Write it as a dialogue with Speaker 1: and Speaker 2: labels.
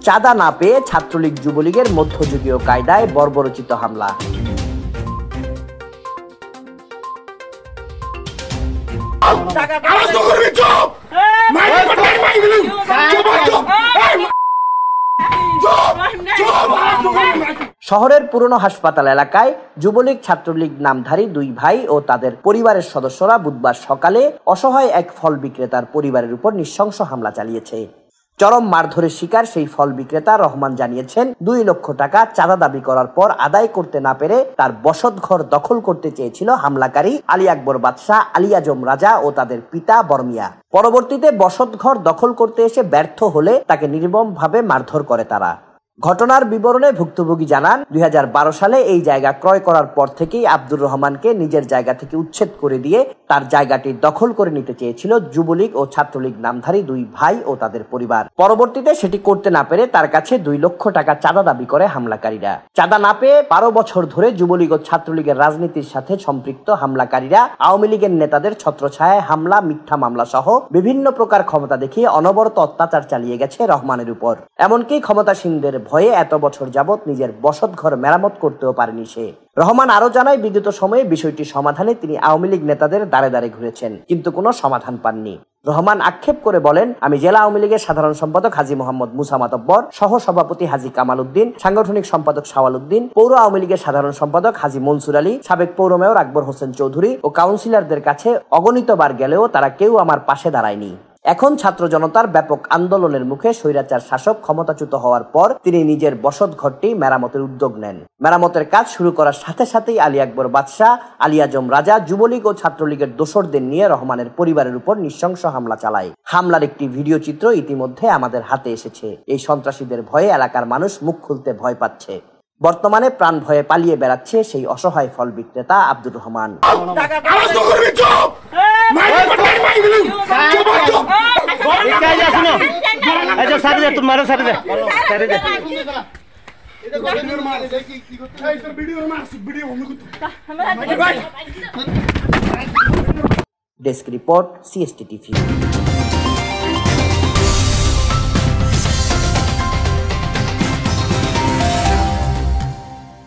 Speaker 1: চাঁদা না পেয়ে ছাত্রলীগ যুবলীগের মধ্যযুগীয় কায়দায় বর্বরচিত হামলা। শহরের পুরনো হাসপাতাল এলাকায় যুবলীগ ছাত্রলীগ নামধারী দুই ভাই ও তাদের পরিবারের সদস্যরা বুধবার সকালে অসহায় এক ফল বিক্রেতার পরিবারের উপর নৃশংস হামলা চালিয়েছে। চরম মারধরের শিকার সেই ফল বিক্রেতা রহমান জানিয়েছেন, 2 লক্ষ টাকা চাঁদা দাবি করার পর আদায় করতে না পেরে তার বসতঘর দখল করতে চেয়েছিল হামলাকারী আলী আকবর বাদশাহ, আলী আজম রাজা ও তাদের পিতা বরমিয়া। পরবর্তীতে বসতঘর দখল করতে এসে ব্যর্থ হলে তাকে নির্মমভাবে মারধর করে তারা। ঘটনার বিবরণে ভুক্তভোগী জানান, 2012 সালে এই জায়গা ক্রয় করার পর থেকেই আব্দুর রহমানকে নিজের জায়গা থেকে উচ্ছেদ করে দিয়ে তার জায়গাটি দখল করে নিতে চেয়েছিল যুবলীগ ও ছাত্রলীগ নামধারী দুই ভাই ও তাদের পরিবার। পরবর্তীতে সেটি করতে না পেরে তার কাছে 2 লক্ষ টাকা চাঁদা দাবি করে হামলাকারীরা। চাঁদা না পেয়ে 12 বছর ধরে যুবলীগ ও ছাত্রলীগের রাজনীতির সাথে সম্পৃক্ত হামলাকারীরা আওয়ামী লীগের নেতাদের ছত্রছায়ায় হামলা, মিথ্যা মামলা সহ বিভিন্ন প্রকার ক্ষমতা দেখিয়ে অনবরত অত্যাচার চালিয়ে গেছে রহমানের উপর। এমনকি ক্ষমতাসীনদের ভয়ে এত বছর যাবৎ নিজের বসতঘর মেরামত করতেও পারেনি সে। রহমান আরো জানায়, বিগত সময়ে বিষয়টি সমাধানে তিনি আওয়ামী লীগ নেতাদের দ্বারে দ্বারে ঘুরেছেন, কিন্তু কোনো সমাধান পাননি। রহমান আক্ষেপ করে বলেন, আমি জেলা আওয়ামী লীগের সাধারণ সম্পাদক হাজী মোহাম্মদ মুসা মাতব্বর, সহ সভাপতি হাজী কামাল উদ্দিন, সাংগঠনিক সম্পাদক শাওয়াল উদ্দিন, পৌর আওয়ামী লীগের সাধারণ সম্পাদক হাজী মনসুর আলী, সাবেক পৌর মেয়র আকবর হোসেন চৌধুরী ও কাউন্সিলরদের কাছে অগণিতবার গেলেও তারা কেউ আমার পাশে দাঁড়ায়নি। এখন ছাত্র জনতার ব্যাপক আন্দোলনের মুখে স্বৈরাচার শাসক ক্ষমতাচ্যুত হওয়ার পর তিনি নিজের বসত ঘরটি মেরামতের উদ্যোগ নেন। মেরামতের কাজ শুরু করার সাথে সাথেই আলী আকবর বাদশাহ, আলী আজম রাজা, যুবলীগ ও ছাত্রলীগের দোসরদের নিয়ে রহমানের পরিবারের উপর নৃশংস হামলা চালায়। হামলার একটি ভিডিও চিত্র ইতিমধ্যে আমাদের হাতে এসেছে। এই সন্ত্রাসীদের ভয়ে এলাকার মানুষ মুখ খুলতে ভয় পাচ্ছে। বর্তমানে প্রাণ ভয়ে পালিয়ে বেড়াচ্ছে সেই অসহায় ফল বিক্রেতা Abdur Rahman. Desk report, CST TV।